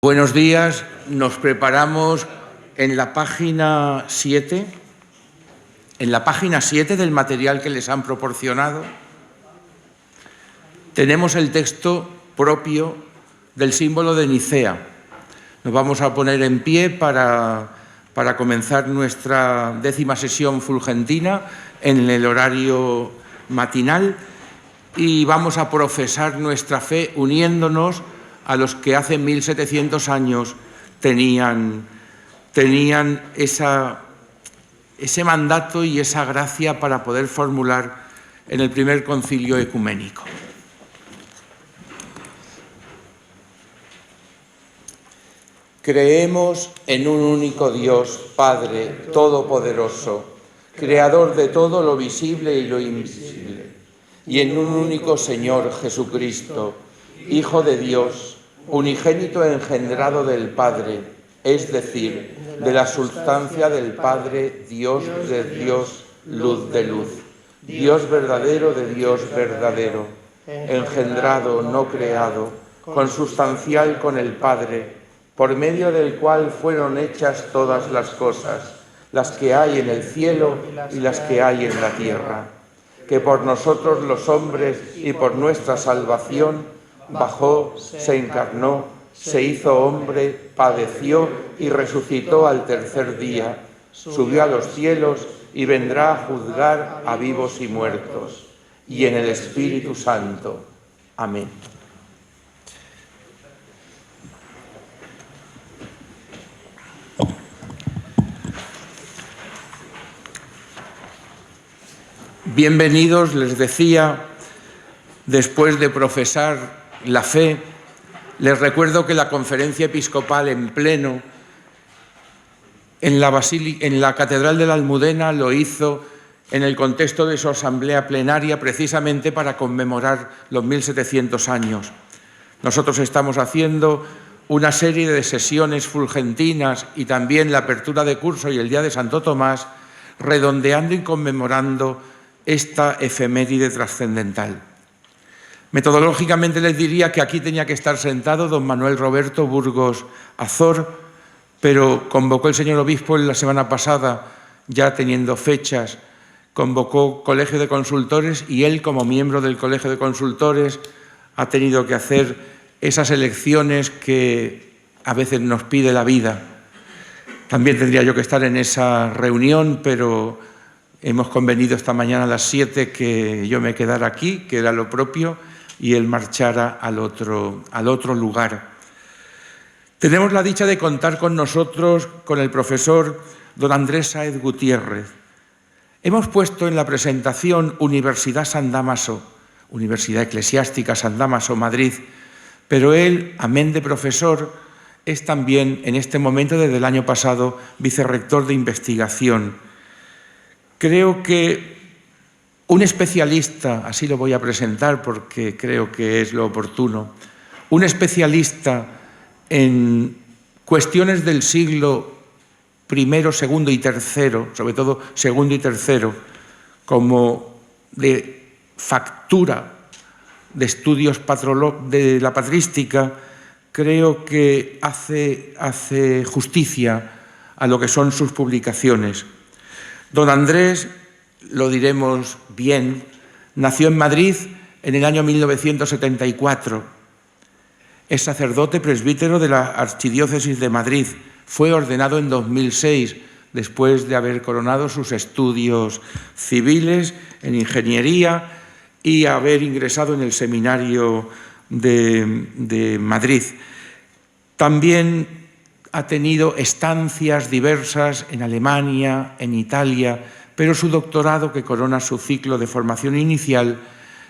Buenos días, nos preparamos en la página 7, del material que les han proporcionado. Tenemos el texto propio del símbolo de Nicea. Nos vamos a poner en pie para comenzar nuestra 10ª sesión fulgentina en el horario matinal y vamos a profesar nuestra fe uniéndonos a los que hace 1700 años tenían ese mandato y esa gracia para poder formular en el primer concilio ecuménico. Creemos en un único Dios, Padre Todopoderoso, Creador de todo lo visible y lo invisible, y en un único Señor Jesucristo, Hijo de Dios, unigénito engendrado del Padre, es decir, de la sustancia del Padre, Dios de Dios, luz de luz, Dios verdadero de Dios verdadero, engendrado, no creado, consustancial con el Padre, por medio del cual fueron hechas todas las cosas, las que hay en el cielo y las que hay en la tierra, que por nosotros los hombres y por nuestra salvación bajó, se encarnó, se hizo hombre, padeció y resucitó al tercer día, subió a los cielos y vendrá a juzgar a vivos y muertos, y en el Espíritu Santo. Amén. Bienvenidos, les decía, después de profesar la fe. Les recuerdo que la conferencia episcopal en pleno en la Catedral de la Almudena lo hizo en el contexto de su asamblea plenaria precisamente para conmemorar los 1700 años. Nosotros estamos haciendo una serie de sesiones fulgentinas y también la apertura de curso y el Día de Santo Tomás, redondeando y conmemorando esta efeméride trascendental. Metodológicamente les diría que aquí tenía que estar sentado don Manuel Roberto Burgos Azor, pero convocó el señor obispo la semana pasada, ya teniendo fechas, convocó Colegio de Consultores y él, como miembro del Colegio de Consultores, ha tenido que hacer esas elecciones que a veces nos pide la vida. También tendría yo que estar en esa reunión, pero hemos convenido esta mañana a las 7 que yo me quedara aquí, que era lo propio, y él marchara al otro lugar. Tenemos la dicha de contar con nosotros con el profesor don Andrés Sáez Gutiérrez. Hemos puesto en la presentación Universidad San Dámaso, Universidad Eclesiástica San Dámaso, Madrid, pero él, amén de profesor, es también en este momento, desde el año pasado, vicerrector de investigación. Creo que un especialista, así lo voy a presentar porque creo que es lo oportuno, un especialista en cuestiones del siglo I, II y III, sobre todo II y III, como de factura de estudios de la patrística, creo que hace justicia a lo que son sus publicaciones. Don Andrés, lo diremos bien, nació en Madrid en el año 1974. Es sacerdote presbítero de la Archidiócesis de Madrid. Fue ordenado en 2006, después de haber coronado sus estudios civiles en ingeniería y haber ingresado en el seminario de Madrid. También ha tenido estancias diversas en Alemania, en Italia, pero su doctorado, que corona su ciclo de formación inicial,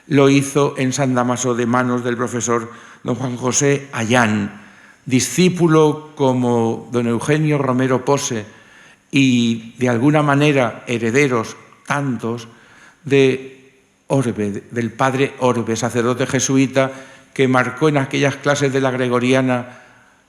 lo hizo en San Dámaso de manos del profesor don Juan José Ayán, discípulo como don Eugenio Romero Pose y de alguna manera herederos tantos de Orbe, del padre Orbe, sacerdote jesuita que marcó en aquellas clases de la Gregoriana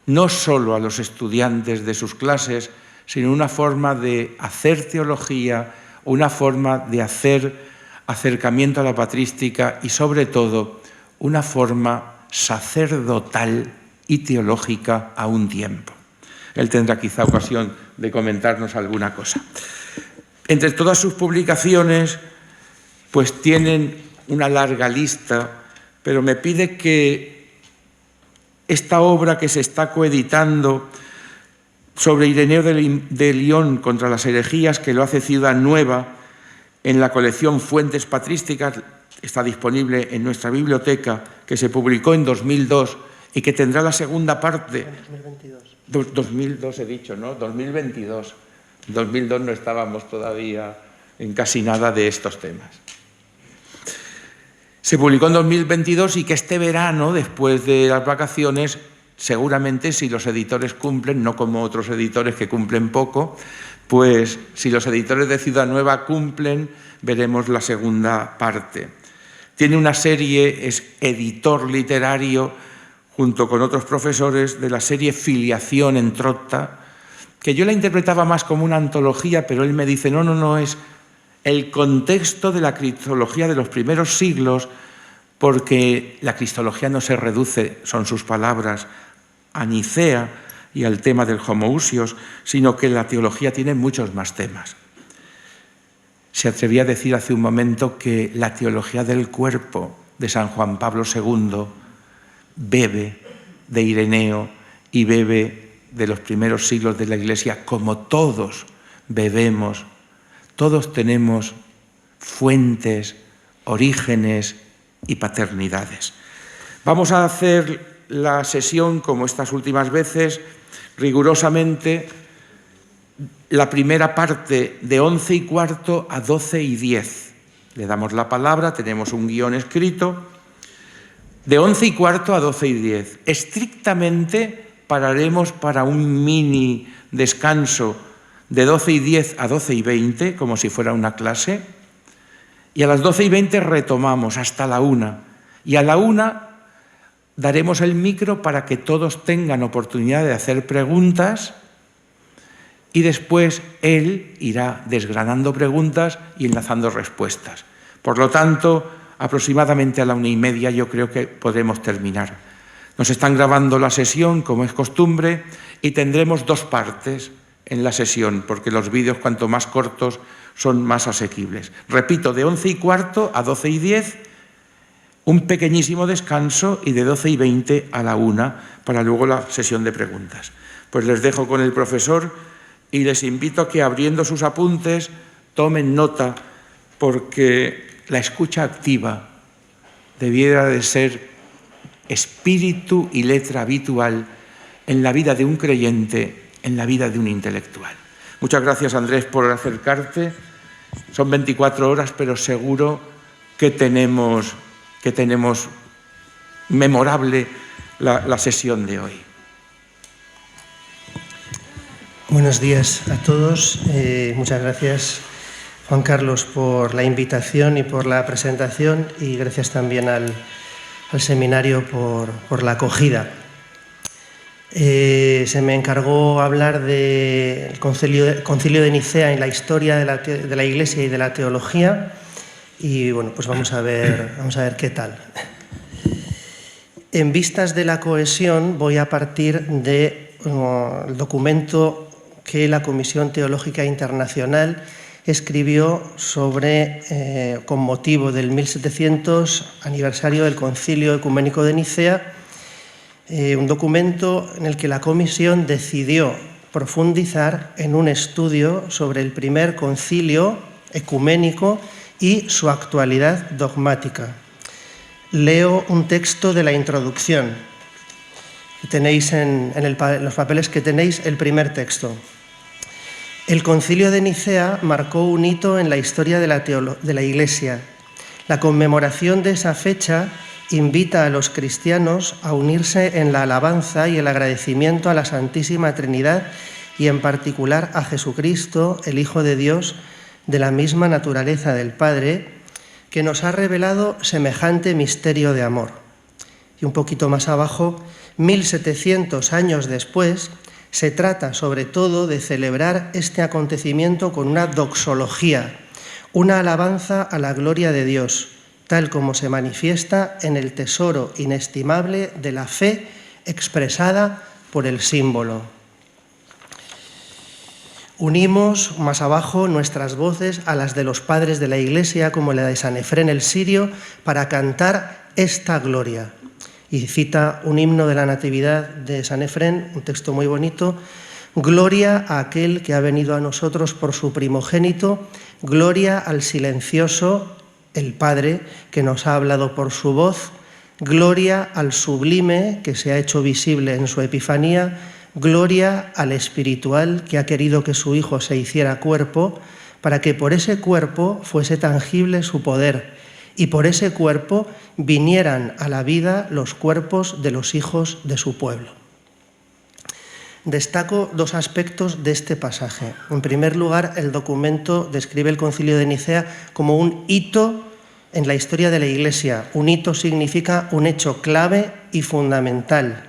no solo a los estudiantes de sus clases, sino una forma de hacer teología, una forma de hacer acercamiento a la patrística y, sobre todo, una forma sacerdotal y teológica a un tiempo. Él tendrá quizá ocasión de comentarnos alguna cosa. Entre todas sus publicaciones, pues tienen una larga lista, pero me pide que esta obra que se está coeditando sobre Ireneo de Lyon contra las herejías, que lo hace Ciudad Nueva, en la colección Fuentes Patrísticas, está disponible en nuestra biblioteca, que se publicó en 2002 y que tendrá la segunda parte. 2002 he dicho, ¿no? 2022. En 2002 no estábamos todavía en casi nada de estos temas. Se publicó en 2022 y que este verano, después de las vacaciones, seguramente si los editores cumplen, no como otros editores que cumplen poco, pues si los editores de Ciudad Nueva cumplen, veremos la segunda parte. Tiene una serie, es editor literario, junto con otros profesores, de la serie Filiación en Trotta, que yo la interpretaba más como una antología, pero él me dice, no, es el contexto de la cristología de los primeros siglos, porque la cristología no se reduce, son sus palabras, a Nicea y al tema del homoousios, sino que la teología tiene muchos más temas. Se atrevía a decir hace un momento que la teología del cuerpo de San Juan Pablo II bebe de Ireneo y bebe de los primeros siglos de la Iglesia, como todos bebemos. Todos tenemos fuentes, orígenes y paternidades. Vamos a hacer la sesión, como estas últimas veces, rigurosamente la primera parte de 11:15 a 12:10. Le damos la palabra, tenemos un guión escrito. De 11:15 a 12:10. Estrictamente pararemos para un mini descanso de 12:10 a 12:20, como si fuera una clase. Y a las 12:20 retomamos hasta la 1. Y a la 1 daremos el micro para que todos tengan oportunidad de hacer preguntas y después él irá desgranando preguntas y enlazando respuestas. Por lo tanto, aproximadamente a la 1:30 yo creo que podremos terminar. Nos están grabando la sesión, como es costumbre, y tendremos 2 partes en la sesión, porque los vídeos cuanto más cortos son más asequibles. Repito, de 11:15 a 12:10, un pequeñísimo descanso y de 12:20 a la 1 para luego la sesión de preguntas. Pues les dejo con el profesor y les invito a que, abriendo sus apuntes, tomen nota, porque la escucha activa debiera de ser espíritu y letra habitual en la vida de un creyente, en la vida de un intelectual. Muchas gracias, Andrés, por acercarte. Son 24 horas, pero seguro que tenemos memorable la sesión de hoy. Buenos días a todos. Muchas gracias, Juan Carlos, por la invitación y por la presentación, y gracias también al seminario por la acogida. Se me encargó hablar del Concilio de Nicea en la historia de la Iglesia y de la teología, y bueno, pues vamos a ver qué tal. En vistas de la cohesión voy a partir del documento que la Comisión Teológica Internacional escribió con motivo del 1700 aniversario del Concilio Ecuménico de Nicea, un documento en el que la Comisión decidió profundizar en un estudio sobre el primer concilio ecuménico y su actualidad dogmática. Leo un texto de la introducción. Tenéis en los papeles que tenéis el primer texto. El Concilio de Nicea marcó un hito en la historia de la Iglesia. La conmemoración de esa fecha invita a los cristianos a unirse en la alabanza y el agradecimiento a la Santísima Trinidad y en particular a Jesucristo, el Hijo de Dios, de la misma naturaleza del Padre, que nos ha revelado semejante misterio de amor. Y un poquito más abajo, 1700 años después, se trata sobre todo de celebrar este acontecimiento con una doxología, una alabanza a la gloria de Dios, tal como se manifiesta en el tesoro inestimable de la fe expresada por el símbolo. Unimos más abajo nuestras voces a las de los padres de la Iglesia, como la de San Efrén el Sirio, para cantar esta gloria. Y cita un himno de la Natividad de San Efrén, un texto muy bonito: gloria a aquel que ha venido a nosotros por su primogénito, gloria al silencioso, el Padre, que nos ha hablado por su voz, gloria al sublime, que se ha hecho visible en su Epifanía, gloria al espiritual, que ha querido que su Hijo se hiciera cuerpo, para que por ese cuerpo fuese tangible su poder, y por ese cuerpo vinieran a la vida los cuerpos de los hijos de su pueblo. Destaco dos aspectos de este pasaje. En primer lugar, el documento describe el Concilio de Nicea como un hito en la historia de la Iglesia. Un hito significa un hecho clave y fundamental,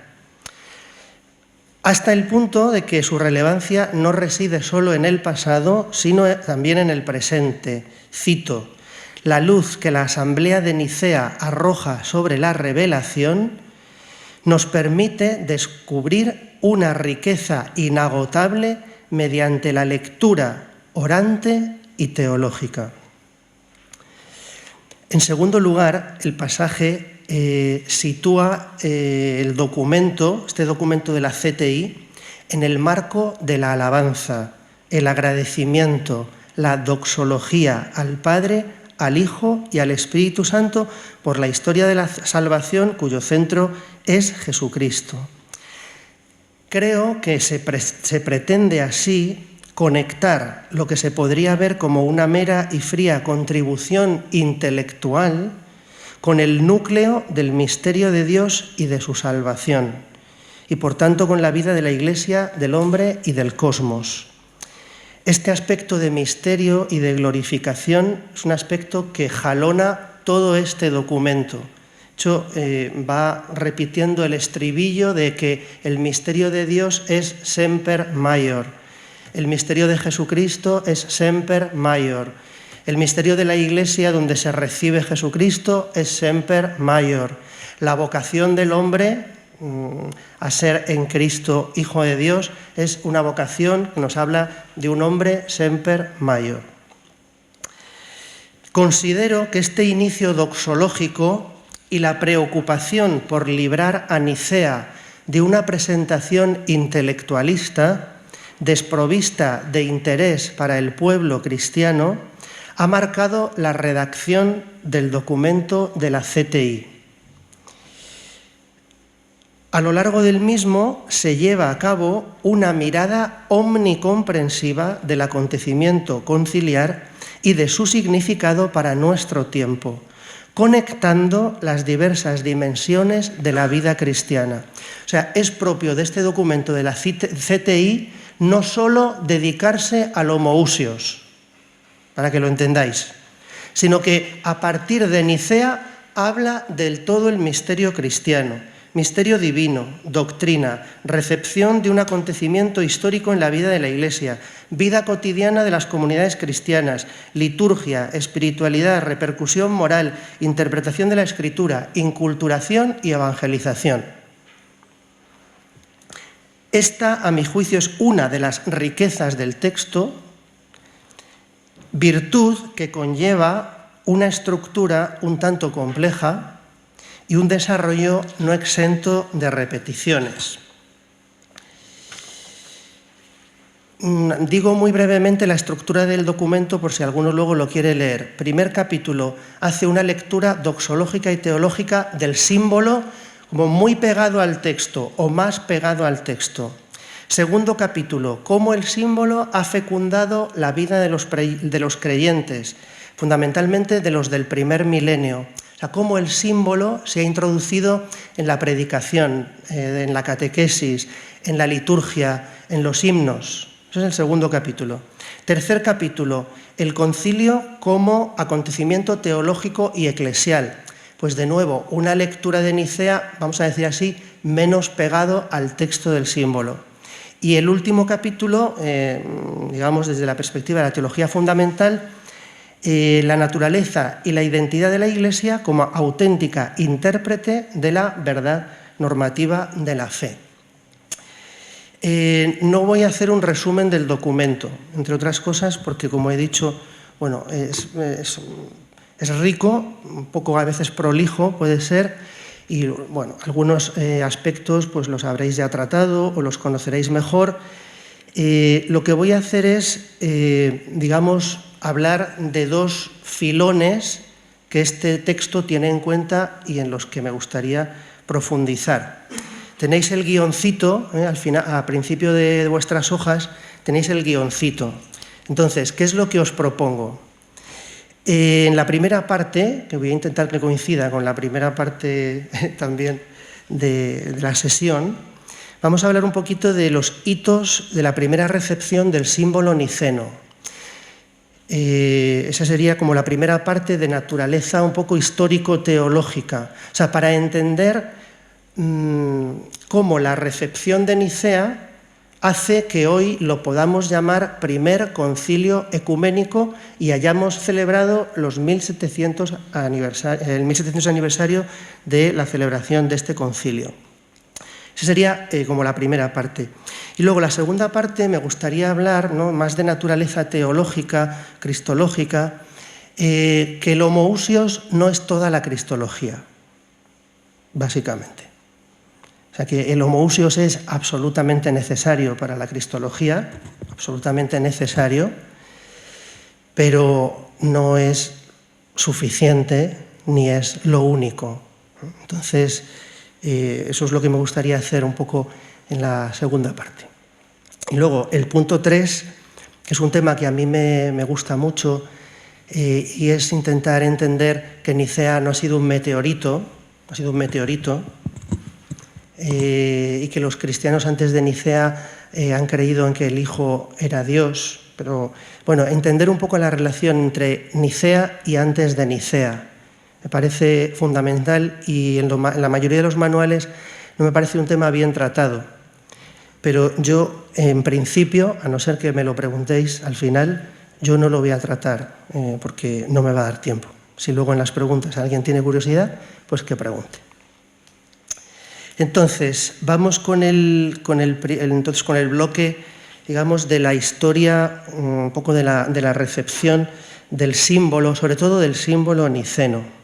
hasta el punto de que su relevancia no reside solo en el pasado, sino también en el presente. Cito: la luz que la Asamblea de Nicea arroja sobre la revelación nos permite descubrir una riqueza inagotable mediante la lectura orante y teológica. En segundo lugar, el pasaje sitúa este documento de la CTI, en el marco de la alabanza, el agradecimiento, la doxología al Padre, al Hijo y al Espíritu Santo por la historia de la salvación, cuyo centro es Jesucristo. Creo que se pretende así conectar lo que se podría ver como una mera y fría contribución intelectual con el núcleo del misterio de Dios y de su salvación, y por tanto con la vida de la Iglesia, del hombre y del cosmos. Este aspecto de misterio y de glorificación es un aspecto que jalona todo este documento. De hecho, va repitiendo el estribillo de que el misterio de Dios es semper maior, el misterio de Jesucristo es semper maior, el misterio de la Iglesia donde se recibe Jesucristo es semper maior, la vocación del hombre a ser en Cristo Hijo de Dios es una vocación que nos habla de un hombre semper maior. Considero que este inicio doxológico y la preocupación por librar a Nicea de una presentación intelectualista desprovista de interés para el pueblo cristiano ha marcado la redacción del documento de la CTI. A lo largo del mismo se lleva a cabo una mirada omnicomprensiva del acontecimiento conciliar y de su significado para nuestro tiempo, conectando las diversas dimensiones de la vida cristiana. O sea, es propio de este documento de la CTI no solo dedicarse al homoousios, para que lo entendáis, sino que a partir de Nicea habla del todo el misterio cristiano, misterio divino, doctrina, recepción de un acontecimiento histórico en la vida de la Iglesia, vida cotidiana de las comunidades cristianas, liturgia, espiritualidad, repercusión moral, interpretación de la Escritura, inculturación y evangelización. Esta, a mi juicio, es una de las riquezas del texto, virtud que conlleva una estructura un tanto compleja y un desarrollo no exento de repeticiones. Digo muy brevemente la estructura del documento por si alguno luego lo quiere leer. Primer capítulo hace una lectura doxológica y teológica del símbolo como muy pegado al texto o más pegado al texto. Segundo capítulo, cómo el símbolo ha fecundado la vida de los creyentes, fundamentalmente de los del primer milenio. O sea, cómo el símbolo se ha introducido en la predicación, en la catequesis, en la liturgia, en los himnos. Eso es el segundo capítulo. Tercer capítulo, el concilio como acontecimiento teológico y eclesial. Pues de nuevo, una lectura de Nicea, vamos a decir así, menos pegado al texto del símbolo. Y el último capítulo, digamos desde la perspectiva de la teología fundamental, la naturaleza y la identidad de la Iglesia como auténtica intérprete de la verdad normativa de la fe. No voy a hacer un resumen del documento, entre otras cosas porque, como he dicho, bueno, es rico, un poco a veces prolijo puede ser, y bueno, algunos aspectos pues los habréis ya tratado o los conoceréis mejor. Lo que voy a hacer es, digamos, hablar de dos filones que este texto tiene en cuenta y en los que me gustaría profundizar. Tenéis el guioncito, al final, a principio de vuestras hojas, tenéis el guioncito. Entonces, ¿qué es lo que os propongo? En la primera parte, que voy a intentar que coincida con la primera parte también de la sesión, vamos a hablar un poquito de los hitos de la primera recepción del símbolo niceno. Esa sería como la primera parte de naturaleza un poco histórico-teológica. O sea, para entender cómo la recepción de Nicea hace que hoy lo podamos llamar primer concilio ecuménico y hayamos celebrado el 1700 aniversario de la celebración de este concilio. Esa sería como la primera parte. Y luego la segunda parte me gustaría hablar, ¿no?, más de naturaleza teológica, cristológica, que el homoousios no es toda la cristología, básicamente. O sea que el homoousios es absolutamente necesario para la cristología, absolutamente necesario, pero no es suficiente ni es lo único. Entonces, eso es lo que me gustaría hacer un poco en la segunda parte. Y luego, el punto 3, que es un tema que a mí me gusta mucho, y es intentar entender que Nicea no ha sido un meteorito, y que los cristianos antes de Nicea han creído en que el Hijo era Dios, pero bueno, entender un poco la relación entre Nicea y antes de Nicea me parece fundamental, y en la mayoría de los manuales no me parece un tema bien tratado. Pero yo, en principio, a no ser que me lo preguntéis al final, yo no lo voy a tratar porque no me va a dar tiempo. Si luego en las preguntas alguien tiene curiosidad, pues que pregunte. Entonces, vamos con el bloque, digamos, de la historia, un poco de la recepción del símbolo, sobre todo del símbolo niceno.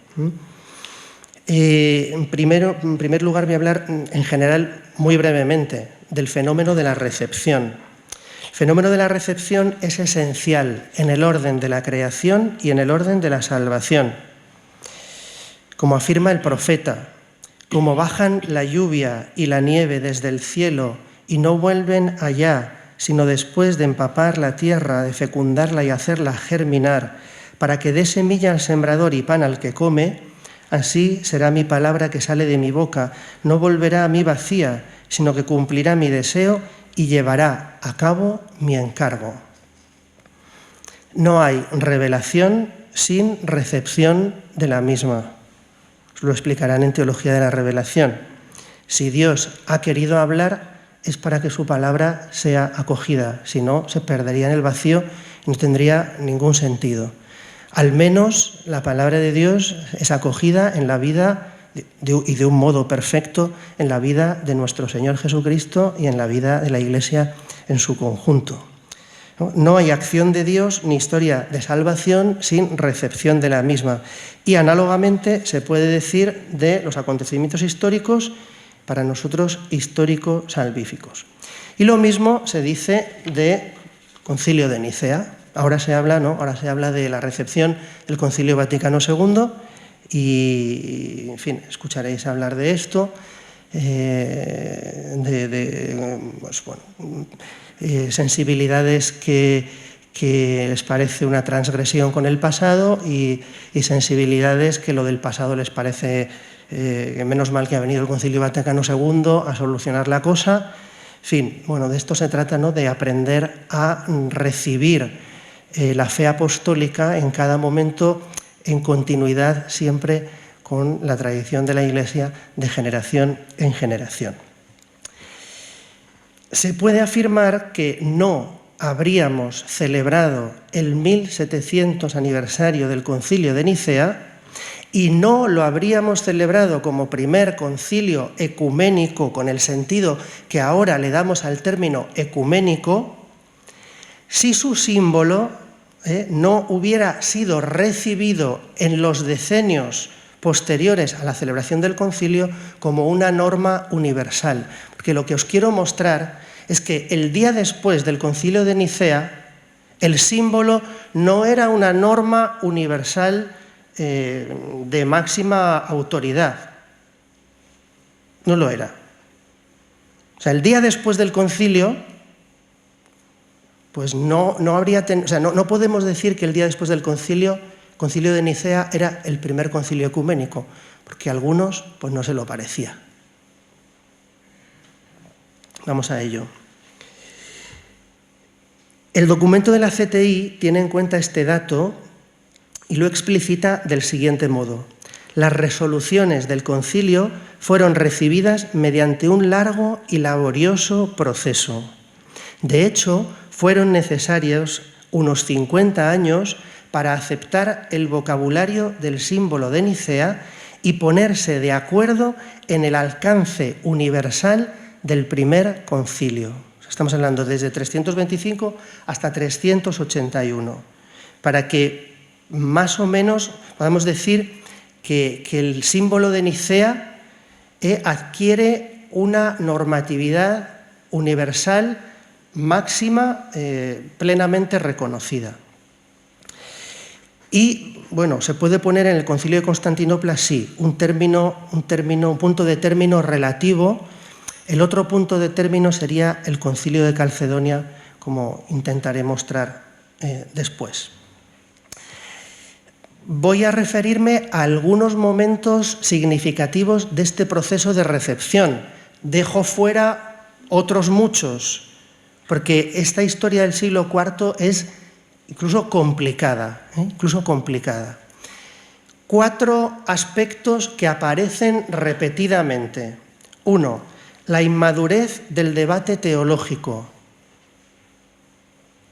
En primer lugar, voy a hablar en general, muy brevemente, del fenómeno de la recepción. El fenómeno de la recepción es esencial en el orden de la creación y en el orden de la salvación. Como afirma el profeta, como bajan la lluvia y la nieve desde el cielo y no vuelven allá, sino después de empapar la tierra, de fecundarla y hacerla germinar, para que dé semilla al sembrador y pan al que come, así será mi palabra que sale de mi boca. No volverá a mí vacía, sino que cumplirá mi deseo y llevará a cabo mi encargo. No hay revelación sin recepción de la misma. Os lo explicarán en Teología de la Revelación. Si Dios ha querido hablar, es para que su palabra sea acogida. Si no, se perdería en el vacío y no tendría ningún sentido. Al menos la palabra de Dios es acogida en la vida y de un modo perfecto en la vida de nuestro Señor Jesucristo y en la vida de la Iglesia en su conjunto. No hay acción de Dios ni historia de salvación sin recepción de la misma. Y análogamente se puede decir de los acontecimientos históricos, para nosotros histórico-salvíficos. Y lo mismo se dice del Concilio de Nicea. Ahora se habla de la recepción del Concilio Vaticano II y, en fin, escucharéis hablar de esto, sensibilidades que les parece una transgresión con el pasado y sensibilidades que lo del pasado les parece que menos mal que ha venido el Concilio Vaticano II a solucionar la cosa. En fin, bueno, de esto se trata, ¿no?, de aprender a recibir la fe apostólica en cada momento en continuidad siempre con la tradición de la Iglesia de generación en generación. Se puede afirmar que no habríamos celebrado el 1700 aniversario del Concilio de Nicea y no lo habríamos celebrado como primer concilio ecuménico con el sentido que ahora le damos al término ecuménico si su símbolo no hubiera sido recibido en los decenios posteriores a la celebración del concilio como una norma universal. Porque lo que os quiero mostrar es que el día después del Concilio de Nicea, el símbolo no era una norma universal de máxima autoridad. No lo era. O sea, el día después del concilio, pues no podemos decir que el día después del concilio de Nicea era el primer concilio ecuménico, porque a algunos pues no se lo parecía. Vamos a ello. El documento de la CTI tiene en cuenta este dato y lo explicita del siguiente modo. Las resoluciones del concilio fueron recibidas mediante un largo y laborioso proceso. De hecho, fueron necesarios unos 50 años para aceptar el vocabulario del símbolo de Nicea y ponerse de acuerdo en el alcance universal del primer concilio. Estamos hablando desde 325 hasta 381, para que más o menos podamos decir que el símbolo de Nicea adquiere una normatividad universal máxima plenamente reconocida. Y, bueno, se puede poner en el Concilio de Constantinopla, sí, un punto de término relativo. El otro punto de término sería el Concilio de Calcedonia, como intentaré mostrar después. Voy a referirme a algunos momentos significativos de este proceso de recepción. Dejo fuera otros muchos, porque esta historia del siglo IV es incluso complicada. 4 aspectos que aparecen repetidamente. 1. La inmadurez del debate teológico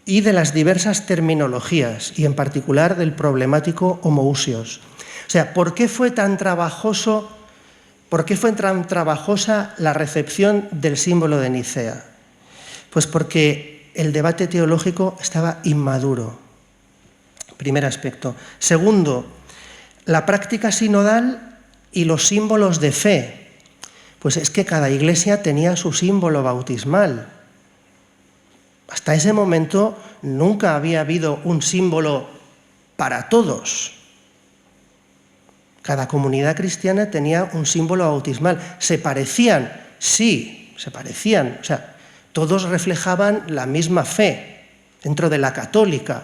y de las diversas terminologías, y en particular del problemático homoousios. O sea, ¿por qué fue tan trabajosa la recepción del símbolo de Nicea? Pues porque el debate teológico estaba inmaduro. Primer aspecto. Segundo, la práctica sinodal y los símbolos de fe. Pues es que cada iglesia tenía su símbolo bautismal. Hasta ese momento nunca había habido un símbolo para todos. Cada comunidad cristiana tenía un símbolo bautismal. ¿Se parecían? Sí, se parecían. O sea, todos reflejaban la misma fe dentro de la católica,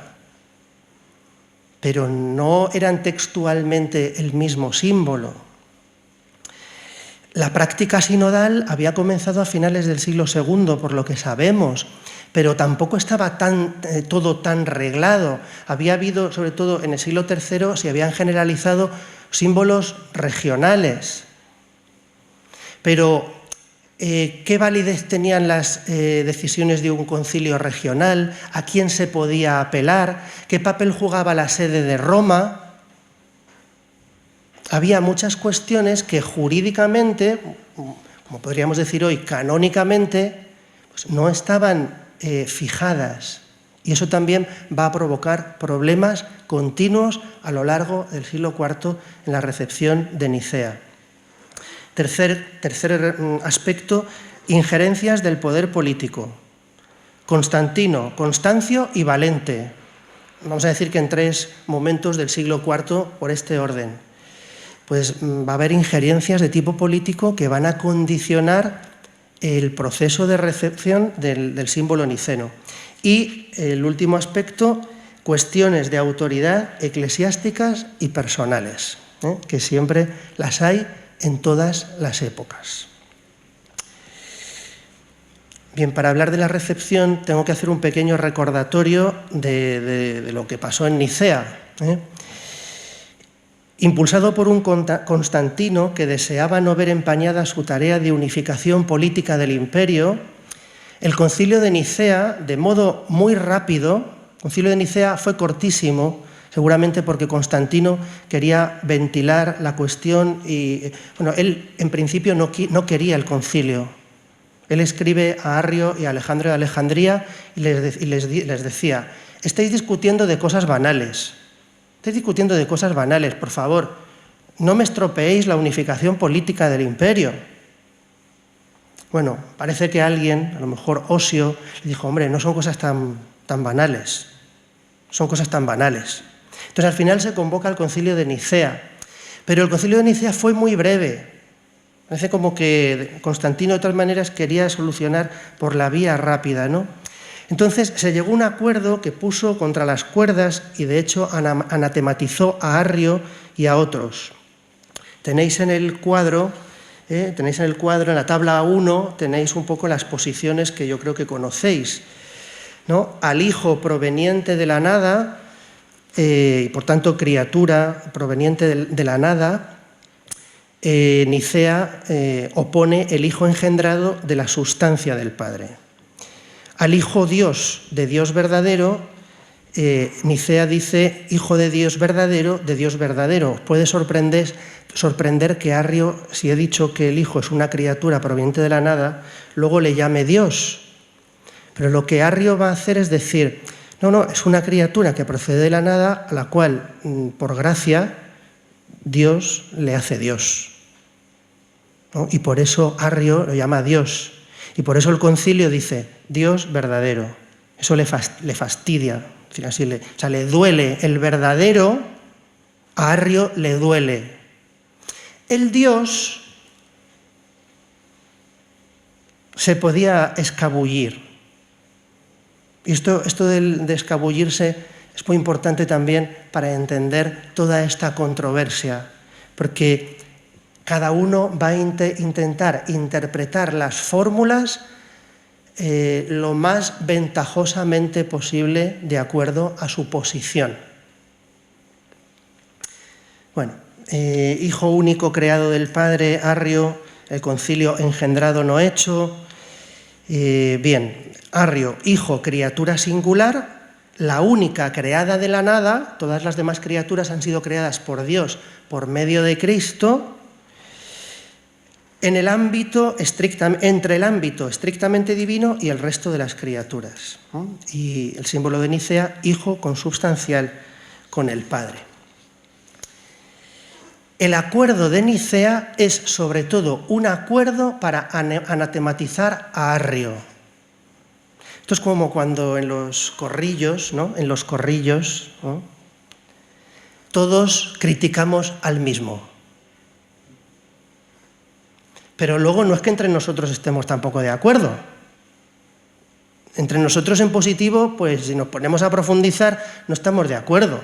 pero no eran textualmente el mismo símbolo. La práctica sinodal había comenzado a finales del siglo II, por lo que sabemos, pero tampoco estaba todo tan reglado. Había habido, sobre todo en el siglo III, se habían generalizado símbolos regionales. Pero, ¿qué validez tenían las decisiones de un concilio regional? ¿A quién se podía apelar? ¿Qué papel jugaba la sede de Roma? Había muchas cuestiones que jurídicamente, como podríamos decir hoy, canónicamente, pues no estaban fijadas. Y eso también va a provocar problemas continuos a lo largo del siglo IV en la recepción de Nicea. Tercer aspecto, injerencias del poder político. Constantino, Constancio y Valente. Vamos a decir que en 3 momentos del siglo IV por este orden. Pues va a haber injerencias de tipo político que van a condicionar el proceso de recepción del símbolo niceno. Y el último aspecto, cuestiones de autoridad eclesiásticas y personales, que siempre las hay en todas las épocas. Bien, para hablar de la recepción tengo que hacer un pequeño recordatorio de lo que pasó en Nicea. Impulsado por un Constantino que deseaba no ver empañada su tarea de unificación política del imperio, el Concilio de Nicea, de modo muy rápido, el Concilio de Nicea fue cortísimo, seguramente porque Constantino quería ventilar la cuestión y, bueno, él en principio no quería el concilio. Él escribe a Arrio y a Alejandro de Alejandría y les decía: estáis discutiendo de cosas banales, por favor, no me estropeéis la unificación política del imperio. Bueno, parece que alguien, a lo mejor Osio, le dijo: hombre, no son cosas tan banales, son cosas tan banales. Entonces al final se convoca el Concilio de Nicea, pero el Concilio de Nicea fue muy breve. Parece como que Constantino de todas maneras quería solucionar por la vía rápida, ¿no? Entonces se llegó a un acuerdo que puso contra las cuerdas y de hecho anatematizó a Arrio y a otros. Tenéis en el cuadro, en la tabla 1, tenéis un poco las posiciones que yo creo que conocéis, ¿no? Al hijo proveniente de la nada, y por tanto criatura proveniente de la nada, Nicea opone el hijo engendrado de la sustancia del Padre. Al hijo Dios, de Dios verdadero, Nicea dice hijo de Dios verdadero, de Dios verdadero. Puede sorprender que Arrio, si he dicho que el hijo es una criatura proveniente de la nada, luego le llame Dios. Pero lo que Arrio va a hacer es decir: no, es una criatura que procede de la nada, a la cual, por gracia, Dios le hace Dios, ¿no? Y por eso Arrio lo llama Dios. Y por eso el concilio dice Dios verdadero. Eso le fastidia, le duele. El verdadero, a Arrio le duele. El Dios se podía escabullir. Y esto de escabullirse es muy importante también para entender toda esta controversia, porque cada uno va a intentar interpretar las fórmulas lo más ventajosamente posible de acuerdo a su posición. Bueno, hijo único creado del Padre, Arrio, el concilio engendrado no hecho. Bien, Arrio, hijo, criatura singular, la única creada de la nada. Todas las demás criaturas han sido creadas por Dios por medio de Cristo, entre el ámbito estrictamente divino y el resto de las criaturas. Y el símbolo de Nicea, hijo consubstancial con el Padre. El acuerdo de Nicea es sobre todo un acuerdo para anatematizar a Arrio. Esto es como cuando en los corrillos, ¿no? ¿no? Todos criticamos al mismo. Pero luego no es que entre nosotros estemos tampoco de acuerdo. Entre nosotros en positivo, pues si nos ponemos a profundizar, no estamos de acuerdo.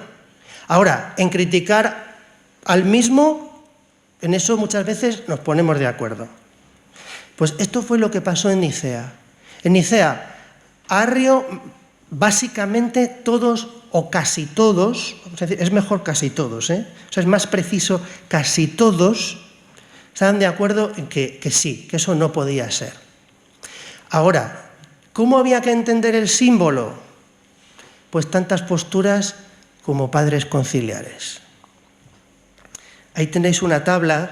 Ahora, en criticar al mismo, en eso muchas veces nos ponemos de acuerdo. Pues esto fue lo que pasó en Nicea. En Nicea, Arrio, básicamente todos o casi todos, es mejor casi todos, o sea, es más preciso, casi todos estaban de acuerdo en que sí, que eso no podía ser. Ahora, ¿cómo había que entender el símbolo? Pues tantas posturas como padres conciliares. Ahí tenéis una tabla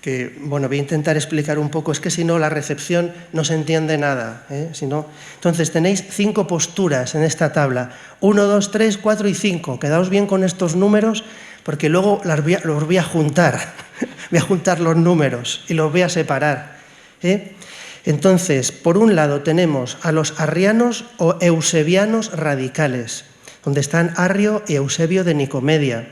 que, bueno, voy a intentar explicar un poco, es que si no la recepción no se entiende nada, Si no, entonces tenéis 5 posturas en esta tabla, 1, 2, 3, 4 y 5, quedaos bien con estos números porque luego los voy a juntar, voy a juntar los números y los voy a separar, Entonces, por un lado tenemos a los arrianos o eusebianos radicales, donde están Arrio y Eusebio de Nicomedia.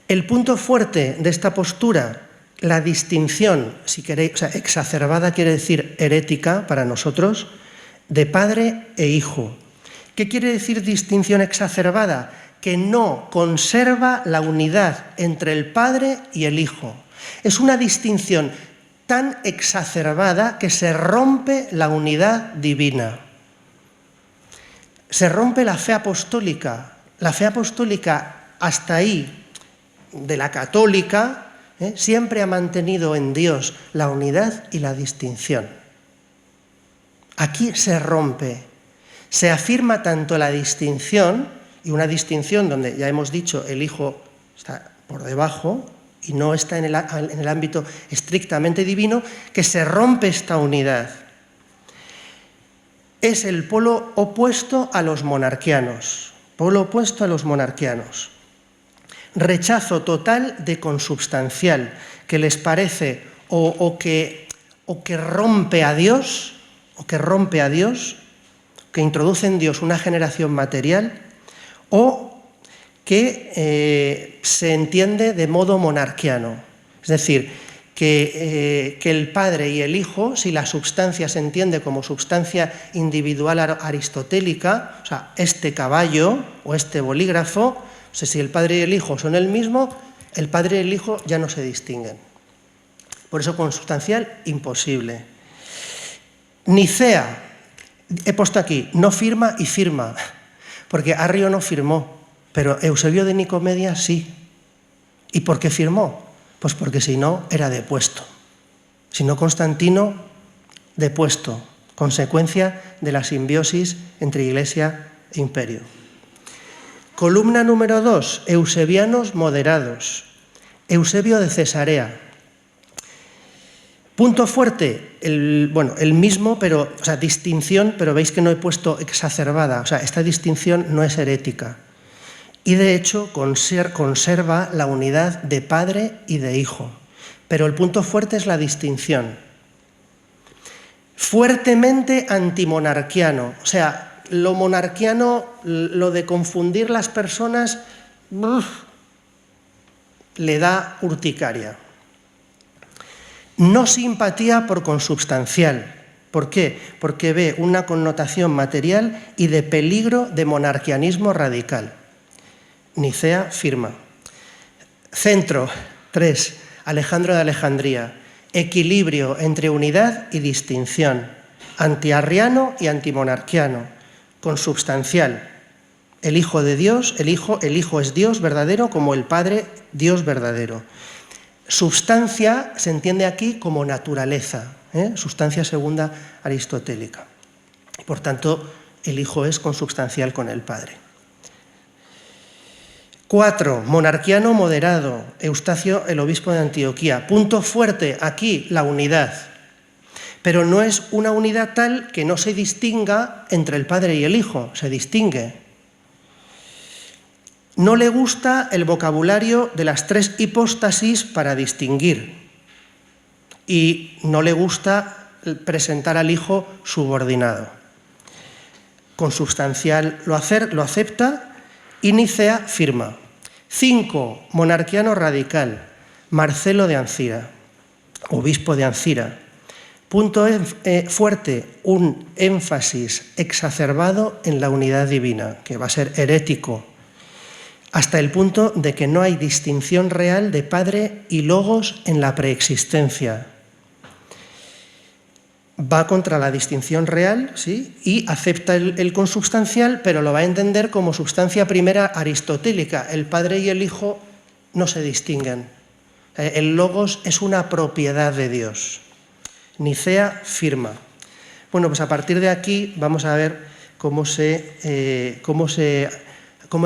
El punto fuerte de esta postura, la distinción, si queréis, o sea, exacerbada quiere decir herética para nosotros, de padre e hijo. ¿Qué quiere decir distinción exacerbada? Que no conserva la unidad entre el padre y el hijo. Es una distinción tan exacerbada que se rompe la unidad divina. Se rompe la fe apostólica. La fe apostólica hasta ahí de la católica, siempre ha mantenido en Dios la unidad y la distinción. Aquí se rompe, se afirma tanto la distinción, y una distinción donde ya hemos dicho el Hijo está por debajo y no está en el ámbito estrictamente divino, que se rompe esta unidad. Es el polo opuesto a los monarquianos. Polo opuesto a los monarquianos. Rechazo total de consubstancial, que les parece o que rompe a Dios, que introduce en Dios una generación material, o que se entiende de modo monarquiano. Es decir, que el Padre y el Hijo, si la substancia se entiende como substancia individual aristotélica, o sea, este caballo o este bolígrafo, o sea, si el Padre y el Hijo son el mismo, el Padre y el Hijo ya no se distinguen. Por eso consubstancial, imposible. Nicea, he puesto aquí, no firma y firma, porque Arrio no firmó, pero Eusebio de Nicomedia sí. ¿Y por qué firmó? Pues porque si no, era depuesto. Si no, Constantino, depuesto, consecuencia de la simbiosis entre Iglesia e Imperio. Columna número 2, eusebianos moderados. Eusebio de Cesarea. Punto fuerte, el mismo, pero, o sea, distinción, pero veis que no he puesto exacerbada. O sea, esta distinción no es herética. Y de hecho conserva la unidad de padre y de hijo. Pero el punto fuerte es la distinción. Fuertemente antimonarquiano. O sea, lo monarquiano, lo de confundir las personas, le da urticaria. No simpatía por consubstancial. ¿Por qué? Porque ve una connotación material y de peligro de monarquianismo radical. Nicea firma. Centro 3, Alejandro de Alejandría. Equilibrio entre unidad y distinción. Antiarriano y antimonarquiano. Consubstancial. El Hijo de Dios, el Hijo es Dios verdadero como el Padre Dios verdadero. Substancia se entiende aquí como naturaleza, sustancia segunda aristotélica. Por tanto, el Hijo es consubstancial con el Padre. 4. Monarquiano moderado, Eustacio, el obispo de Antioquía. Punto fuerte, aquí la unidad. Pero no es una unidad tal que no se distinga entre el Padre y el Hijo, se distingue. No le gusta el vocabulario de las tres hipóstasis para distinguir. Y no le gusta presentar al Hijo subordinado. Consubstancial lo acepta y Nicea firma. 5. Monarquiano radical, Marcelo de Ancira, obispo de Ancira. Punto fuerte, un énfasis exacerbado en la unidad divina, que va a ser herético, hasta el punto de que no hay distinción real de Padre y Logos en la preexistencia. Va contra la distinción real, ¿sí? Y acepta el consubstancial, pero lo va a entender como sustancia primera aristotélica. El Padre y el Hijo no se distinguen. El Logos es una propiedad de Dios. Nicea firma. Bueno, pues a partir de aquí vamos a ver cómo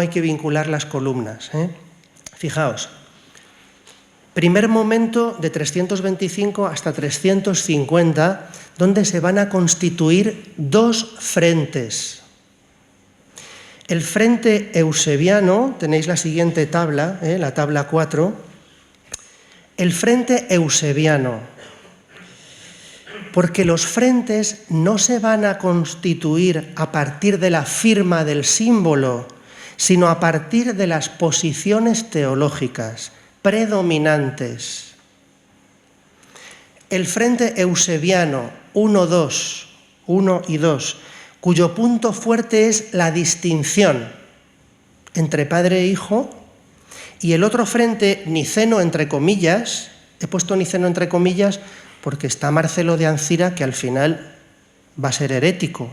hay que vincular las columnas. Fijaos. Primer momento de 325 hasta 350, donde se van a constituir dos frentes. El frente eusebiano, tenéis la siguiente tabla, la tabla 4, el frente eusebiano, porque los frentes no se van a constituir a partir de la firma del símbolo, sino a partir de las posiciones teológicas predominantes. El frente eusebiano 1 y 2, cuyo punto fuerte es la distinción entre Padre e Hijo, y el otro frente niceno entre comillas, he puesto niceno entre comillas porque está Marcelo de Ancira, que al final va a ser herético,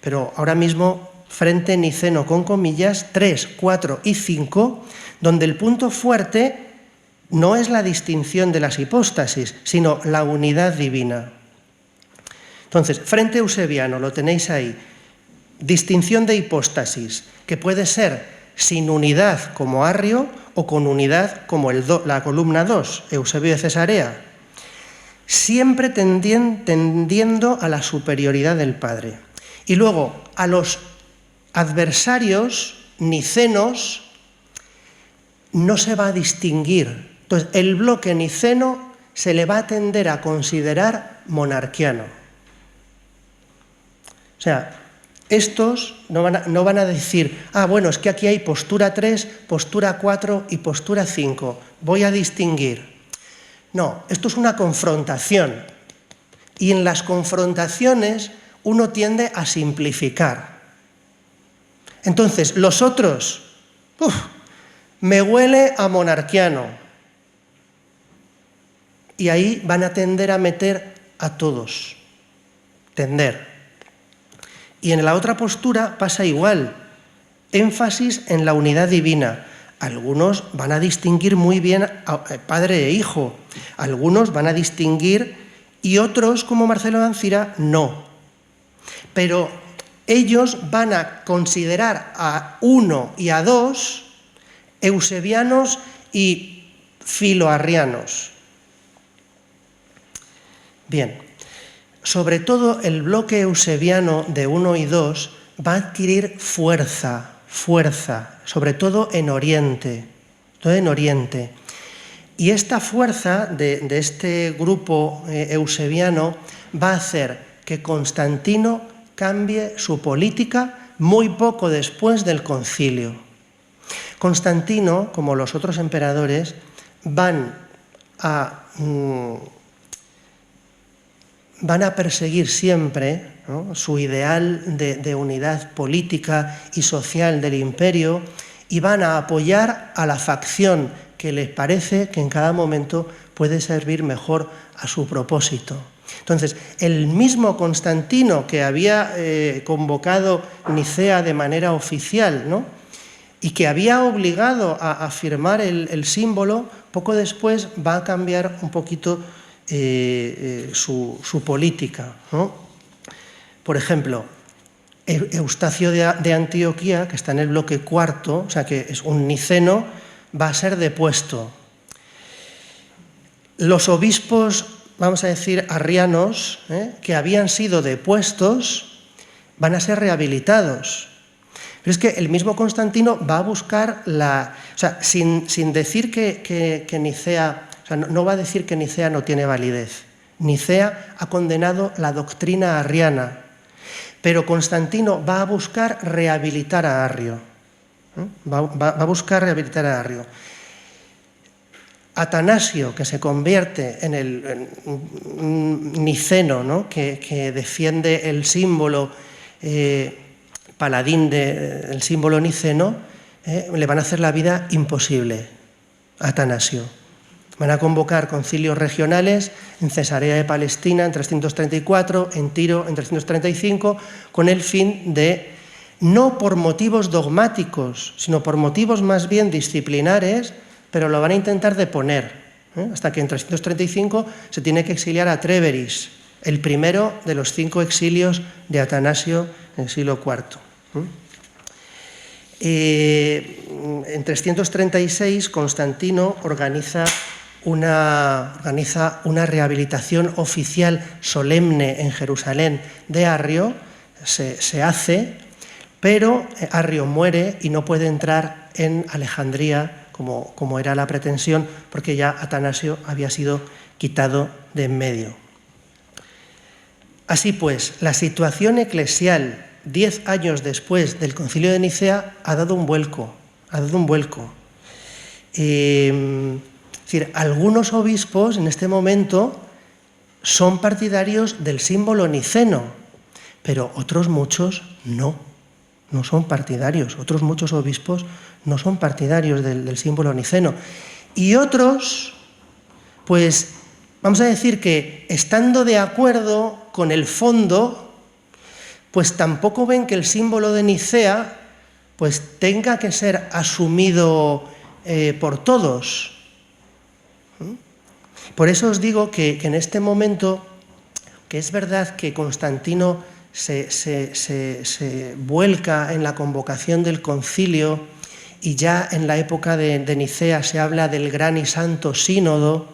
pero ahora mismo frente niceno con comillas 3, 4 y 5, donde el punto fuerte no es la distinción de las hipóstasis, sino la unidad divina. Entonces, frente eusebiano, lo tenéis ahí, distinción de hipóstasis, que puede ser sin unidad como Arrio o con unidad como la columna 2, Eusebio de Cesarea, siempre tendiendo a la superioridad del Padre. Y luego, a los adversarios nicenos no se va a distinguir. Entonces, el bloque niceno se le va a tender a considerar monarquiano. O sea, estos no van a decir, bueno, es que aquí hay postura 3, postura 4 y postura 5. Voy a distinguir. No, esto es una confrontación. Y en las confrontaciones uno tiende a simplificar. Entonces, los otros, me huele a monarquiano. Y ahí van a tender a meter a todos. Tender. Y en la otra postura pasa igual. Énfasis en la unidad divina. Algunos van a distinguir muy bien a padre e hijo. Algunos van a distinguir y otros, como Marcelo de Ancira, no. Pero ellos van a considerar a 1 y a 2 eusebianos y filoarrianos. Bien, sobre todo el bloque eusebiano de 1 y 2 va a adquirir fuerza, sobre todo en Oriente. Y esta fuerza de este grupo eusebiano va a hacer que Constantino cambie su política muy poco después del concilio. Constantino, como los otros emperadores, van a perseguir siempre, ¿no?, su ideal de unidad política y social del imperio, y van a apoyar a la facción que les parece que en cada momento puede servir mejor a su propósito. Entonces, el mismo Constantino que había convocado Nicea de manera oficial, ¿no?, y que había obligado a firmar el símbolo, poco después va a cambiar un poquito su política, ¿no? Por ejemplo, Eustacio de Antioquía, que está en el bloque cuarto, o sea que es un niceno, va a ser depuesto. Los obispos, vamos a decir, arrianos, que habían sido depuestos, van a ser rehabilitados. Pero es que el mismo Constantino va a buscar o sea, sin decir que Nicea, o sea, no va a decir que Nicea no tiene validez. Nicea ha condenado la doctrina arriana, pero Constantino va a buscar rehabilitar a Arrio. Va a buscar rehabilitar a Arrio. Atanasio, que se convierte en el niceno, ¿no?, que defiende el símbolo paladín del símbolo niceno, le van a hacer la vida imposible a Atanasio. Van a convocar concilios regionales en Cesarea de Palestina en 334, en Tiro en 335, con el fin de, no por motivos dogmáticos, sino por motivos más bien disciplinares, pero lo van a intentar deponer, hasta que en 335 se tiene que exiliar a Treveris, el primero de los 5 exilios de Atanasio en el siglo IV. En 336 Constantino organiza una rehabilitación oficial solemne en Jerusalén de Arrio, se hace, pero Arrio muere y no puede entrar en Alejandría como era la pretensión, porque ya Atanasio había sido quitado de en medio. Así pues, la situación eclesial 10 años después del Concilio de Nicea ha dado un vuelco. Es decir, algunos obispos en este momento son partidarios del símbolo niceno, pero otros muchos no son partidarios. Otros muchos obispos no son partidarios del símbolo niceno. Y otros, pues, vamos a decir que estando de acuerdo con el fondo, pues tampoco ven que el símbolo de Nicea pues tenga que ser asumido por todos. Por eso os digo que en este momento, que es verdad que Constantino se vuelca en la convocación del concilio y ya en la época de Nicea se habla del gran y santo sínodo,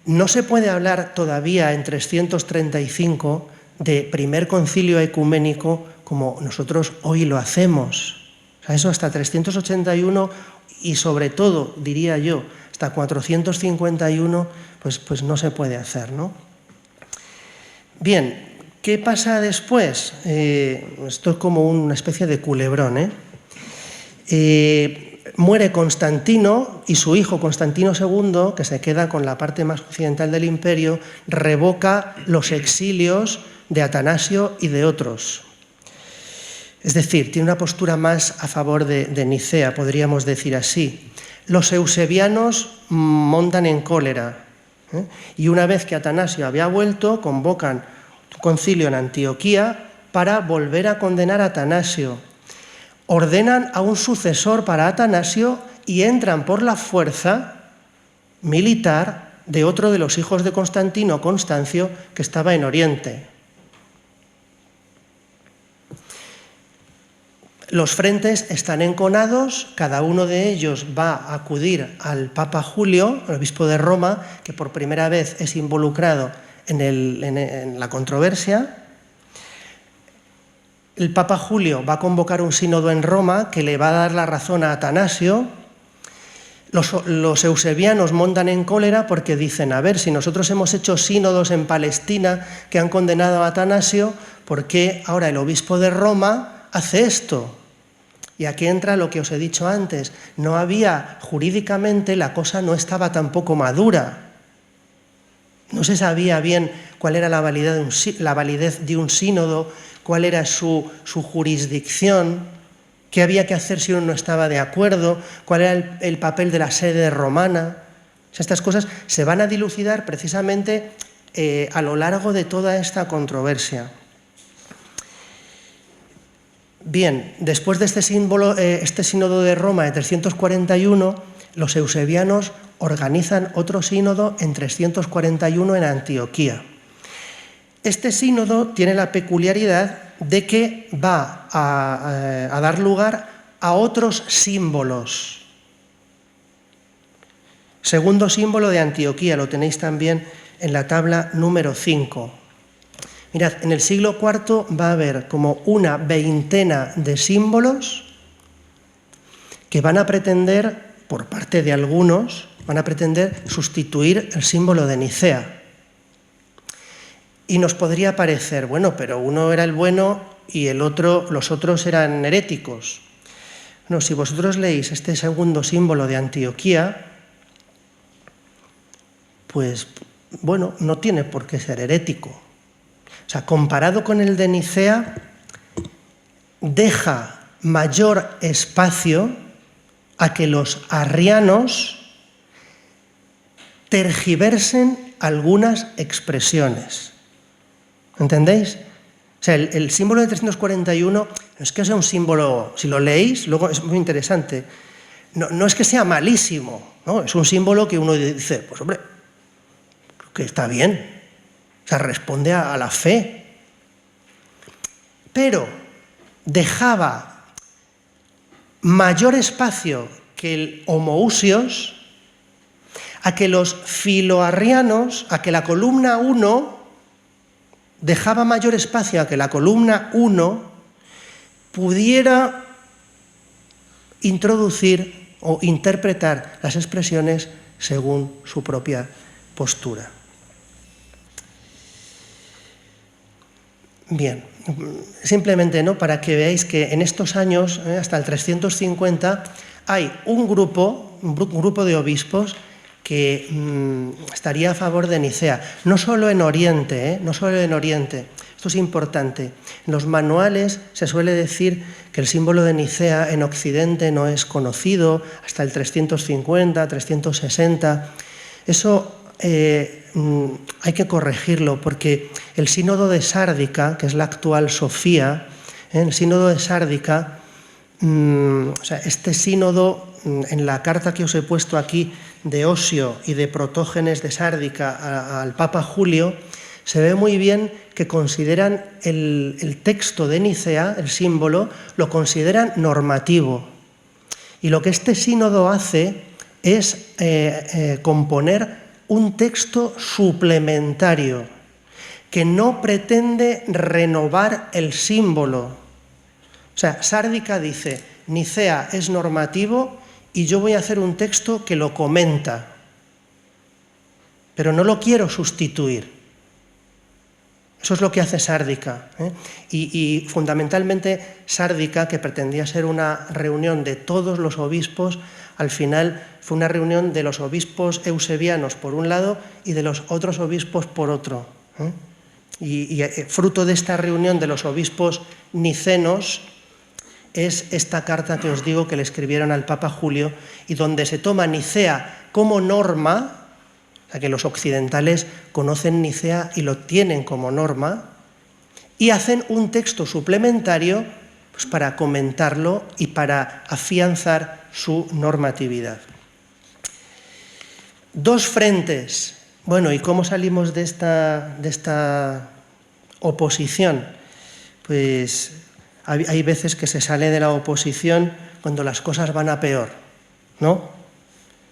no se puede hablar todavía en 335 de primer concilio ecuménico como nosotros hoy lo hacemos. O sea, eso hasta 381 y sobre todo, diría yo, hasta 451, pues no se puede hacer, ¿no? Bien, ¿qué pasa después? Esto es como una especie de culebrón, muere Constantino y su hijo Constantino II, que se queda con la parte más occidental del imperio, revoca los exilios de Atanasio y de otros. Es decir, tiene una postura más a favor de Nicea, podríamos decir así. Los eusebianos montan en cólera, y una vez que Atanasio había vuelto, convocan un concilio en Antioquía para volver a condenar a Atanasio. Ordenan a un sucesor para Atanasio y entran por la fuerza militar de otro de los hijos de Constantino, Constancio, que estaba en Oriente. Los frentes están enconados, cada uno de ellos va a acudir al Papa Julio, el obispo de Roma, que por primera vez es involucrado en la controversia. El Papa Julio va a convocar un sínodo en Roma que le va a dar la razón a Atanasio. Los eusebianos montan en cólera porque dicen, a ver, si nosotros hemos hecho sínodos en Palestina que han condenado a Atanasio, ¿por qué ahora el obispo de Roma hace esto? Y aquí entra lo que os he dicho antes, no había, jurídicamente la cosa no estaba tampoco madura. No se sabía bien cuál era la validez de un sínodo, cuál era su jurisdicción, qué había que hacer si uno no estaba de acuerdo, cuál era el papel de la sede romana. O sea, estas cosas se van a dilucidar precisamente a lo largo de toda esta controversia. Bien, después de este sínodo de Roma de 341, los eusebianos organizan otro sínodo en 341 en Antioquía. Este sínodo tiene la peculiaridad de que va a dar lugar a otros símbolos. Segundo símbolo de Antioquía, lo tenéis también en la tabla número 5. Mirad, en el siglo IV va a haber como una veintena de símbolos que van a pretender, por parte de algunos, van a pretender sustituir el símbolo de Nicea. Y nos podría parecer, bueno, pero uno era el bueno y los otros eran heréticos. No, si vosotros leéis este segundo símbolo de Antioquía, pues, bueno, no tiene por qué ser herético. O sea, comparado con el de Nicea, deja mayor espacio a que los arrianos tergiversen algunas expresiones. ¿Entendéis? O sea, el símbolo de 341 no es que sea un símbolo, si lo leéis, luego es muy interesante, no es que sea malísimo, ¿no? Es un símbolo que uno dice, pues hombre, creo que está bien. O sea, responde a la fe. Pero dejaba mayor espacio que el homoousios a que los filoarrianos, a que la columna 1, dejaba mayor espacio a que la columna 1 pudiera introducir o interpretar las expresiones según su propia postura. Bien, simplemente, ¿no?, para que veáis que en estos años, hasta el 350, hay un grupo de obispos que estaría a favor de Nicea, no solo en Oriente, no solo en Oriente. Esto es importante. En los manuales se suele decir que el símbolo de Nicea en Occidente no es conocido hasta el 350, 360. Eso hay que corregirlo, porque el sínodo de Sárdica, que es la actual Sofía, el sínodo de Sárdica, o sea, este sínodo, en la carta que os he puesto aquí de Osio y de Protógenes de Sárdica al Papa Julio, se ve muy bien que consideran el texto de Nicea, el símbolo, lo consideran normativo. Y lo que este sínodo hace es componer un texto suplementario que no pretende renovar el símbolo. O sea, Sárdica dice, Nicea es normativo y yo voy a hacer un texto que lo comenta, pero no lo quiero sustituir. Eso es lo que hace Sárdica. Y fundamentalmente Sárdica, que pretendía ser una reunión de todos los obispos, al final fue una reunión de los obispos eusebianos por un lado y de los otros obispos por otro. Y fruto de esta reunión de los obispos nicenos es esta carta que os digo que le escribieron al Papa Julio y donde se toma Nicea como norma. O sea, que los occidentales conocen Nicea y lo tienen como norma y hacen un texto suplementario pues, para comentarlo y para afianzar su normatividad. Dos frentes. Bueno, ¿y cómo salimos de esta oposición? Pues hay veces que se sale de la oposición cuando las cosas van a peor, ¿no?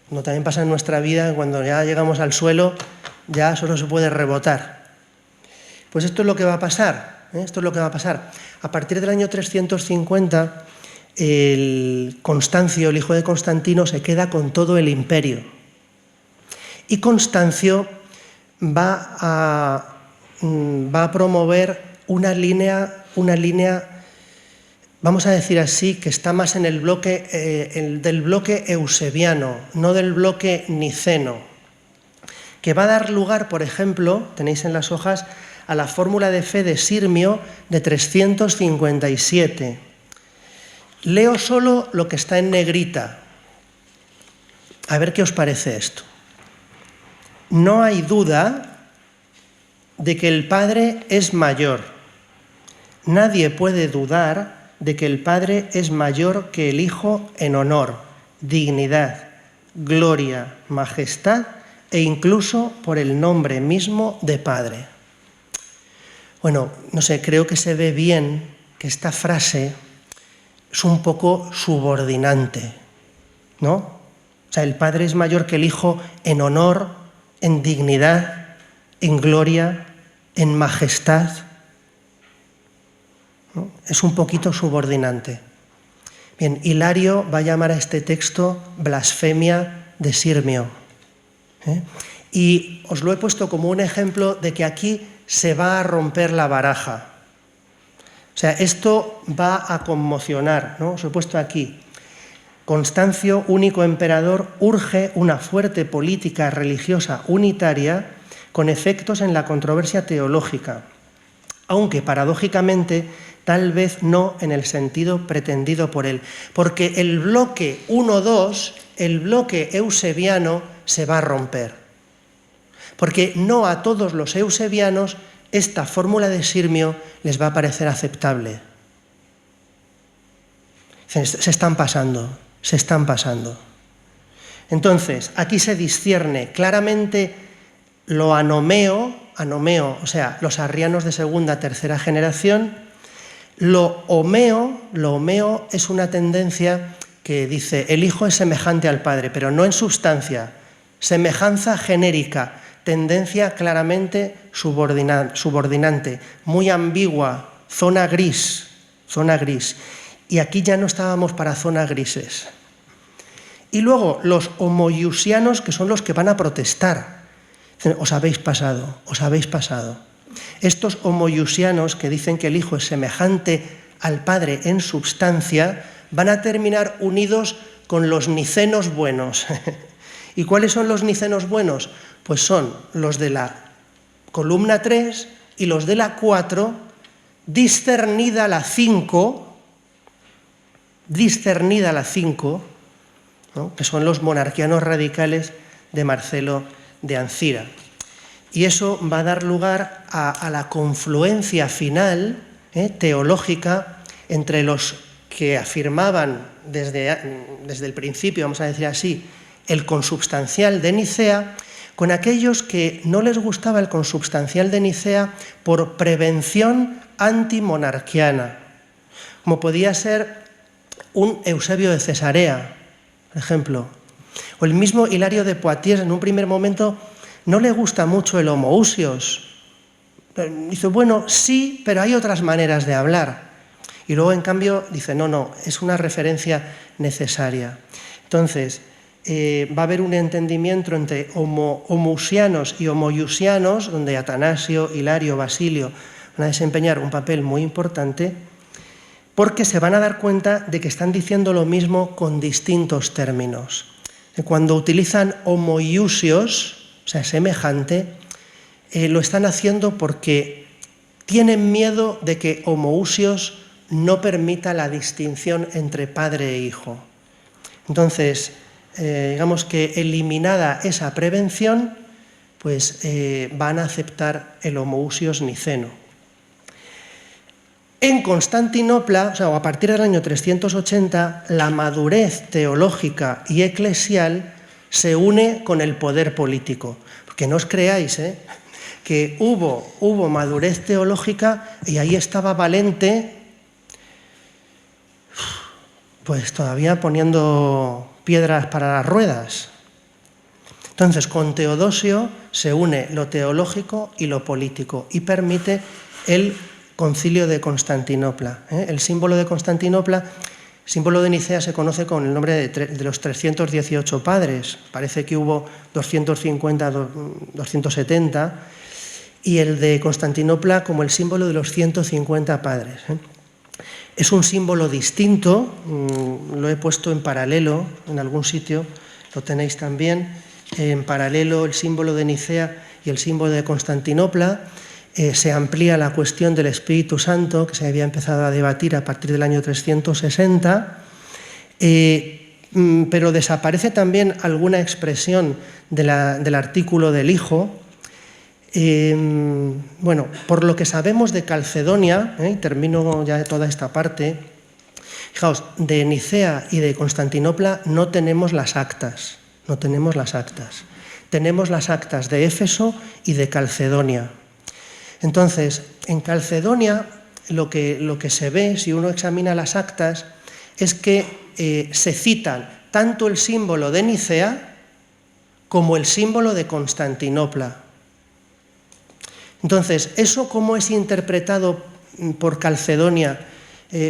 Como también pasa en nuestra vida, cuando ya llegamos al suelo, ya solo se puede rebotar. Pues esto es lo que va a pasar. Esto es lo que va a pasar. A partir del año 350, Constancio, el hijo de Constantino, se queda con todo el imperio. Y Constancio va a promover una línea, vamos a decir así, que está más en el bloque del bloque eusebiano, no del bloque niceno, que va a dar lugar, por ejemplo, tenéis en las hojas, a la fórmula de fe de Sirmio de 357. Leo solo lo que está en negrita. A ver qué os parece esto. No hay duda de que el Padre es mayor. Nadie puede dudar de que el Padre es mayor que el Hijo en honor, dignidad, gloria, majestad e incluso por el nombre mismo de Padre. Bueno, no sé, creo que se ve bien que esta frase es un poco subordinante, ¿no? O sea, el Padre es mayor que el Hijo en honor, en dignidad, en gloria, en majestad, ¿no? Es un poquito subordinante. Bien, Hilario va a llamar a este texto blasfemia de Sirmio. Y os lo he puesto como un ejemplo de que aquí se va a romper la baraja. O sea, esto va a conmocionar, ¿no? Os he puesto aquí. Constancio, único emperador, urge una fuerte política religiosa unitaria con efectos en la controversia teológica, aunque paradójicamente tal vez no en el sentido pretendido por él, porque el bloque 1-2, el bloque eusebiano, se va a romper. Porque no a todos los eusebianos esta fórmula de Sirmio les va a parecer aceptable. Se están pasando. Entonces, aquí se discierne claramente lo anomeo, o sea, los arrianos de segunda, tercera generación. Lo homeo es una tendencia que dice el Hijo es semejante al Padre, pero no en sustancia, semejanza genérica, tendencia claramente subordinante, muy ambigua, zona gris. Y aquí ya no estábamos para zonas grises. Y luego los homoiusianos, que son los que van a protestar. Os habéis pasado. Estos homoiusianos que dicen que el Hijo es semejante al Padre en substancia, van a terminar unidos con los nicenos buenos. ¿Y cuáles son los nicenos buenos? Pues son los de la columna 3 y los de la 4, discernida la 5, ¿no? Que son los monarquianos radicales de Marcelo de Ancira. Y eso va a dar lugar a la confluencia final teológica entre los que afirmaban desde el principio, vamos a decir así, el consubstancial de Nicea, con aquellos que no les gustaba el consubstancial de Nicea por prevención antimonarquiana, como podía ser un Eusebio de Cesarea, por ejemplo, o el mismo Hilario de Poitiers. En un primer momento no le gusta mucho el homoousios. Dice, bueno, sí, pero hay otras maneras de hablar. Y luego, en cambio, dice, no, es una referencia necesaria. Entonces, va a haber un entendimiento entre homoousianos y homoiusianos, donde Atanasio, Hilario, Basilio van a desempeñar un papel muy importante, porque se van a dar cuenta de que están diciendo lo mismo con distintos términos. Cuando utilizan homoiusios, o sea, semejante, lo están haciendo porque tienen miedo de que homoousios no permita la distinción entre padre e hijo. Entonces, digamos que eliminada esa prevención, pues van a aceptar el homoousios niceno. En Constantinopla, o sea, a partir del año 380, la madurez teológica y eclesial se une con el poder político. Porque no os creáis que hubo madurez teológica y ahí estaba Valente, pues todavía poniendo piedras para las ruedas. Entonces, con Teodosio se une lo teológico y lo político y permite el Concilio de Constantinopla. El símbolo de Constantinopla, símbolo de Nicea, se conoce con el nombre de los 318 padres. Parece que hubo 250, 270, y el de Constantinopla como el símbolo de los 150 padres. Es un símbolo distinto, lo he puesto en paralelo en algún sitio, lo tenéis también, en paralelo el símbolo de Nicea y el símbolo de Constantinopla. Se amplía la cuestión del Espíritu Santo, que se había empezado a debatir a partir del año 360, pero desaparece también alguna expresión del artículo del Hijo. Bueno, por lo que sabemos de Calcedonia, y termino ya toda esta parte, fijaos, de Nicea y de Constantinopla no tenemos las actas, tenemos las actas de Éfeso y de Calcedonia. Entonces, en Calcedonia lo que se ve, si uno examina las actas, es que se citan tanto el símbolo de Nicea como el símbolo de Constantinopla. Entonces, ¿eso cómo es interpretado por Calcedonia?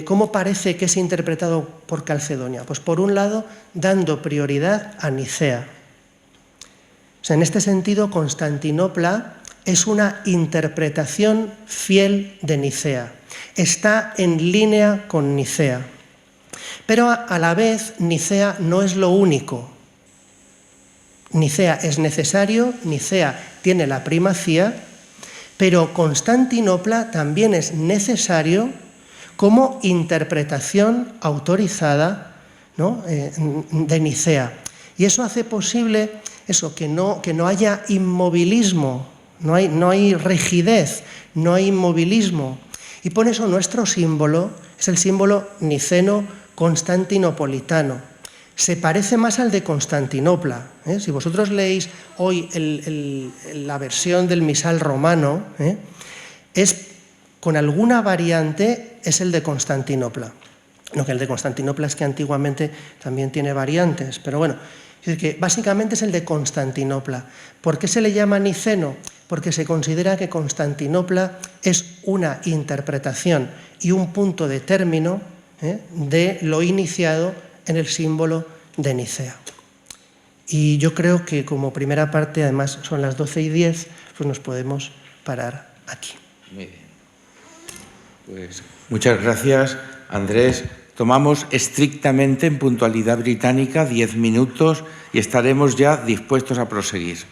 ¿Cómo parece que es interpretado por Calcedonia? Pues por un lado, dando prioridad a Nicea. O sea, en este sentido, Constantinopla es una interpretación fiel de Nicea. Está en línea con Nicea. Pero a la vez, Nicea no es lo único. Nicea es necesario, Nicea tiene la primacía, pero Constantinopla también es necesario como interpretación autorizada, ¿no?, de Nicea. Y eso hace posible que no haya inmovilismo, no hay rigidez, no hay inmovilismo. Y por eso nuestro símbolo es el símbolo niceno-constantinopolitano. Se parece más al de Constantinopla. Si vosotros leéis hoy la versión del misal romano, es con alguna variante, es el de Constantinopla. No, que el de Constantinopla es que antiguamente también tiene variantes, pero bueno, es decir, que básicamente es el de Constantinopla. ¿Por qué se le llama niceno? Porque se considera que Constantinopla es una interpretación y un punto de término de lo iniciado en el símbolo de Nicea. Y yo creo que como primera parte, además son las 12:10, pues nos podemos parar aquí. Muy bien. Pues muchas gracias, Andrés. Tomamos estrictamente en puntualidad británica 10 minutos y estaremos ya dispuestos a proseguir.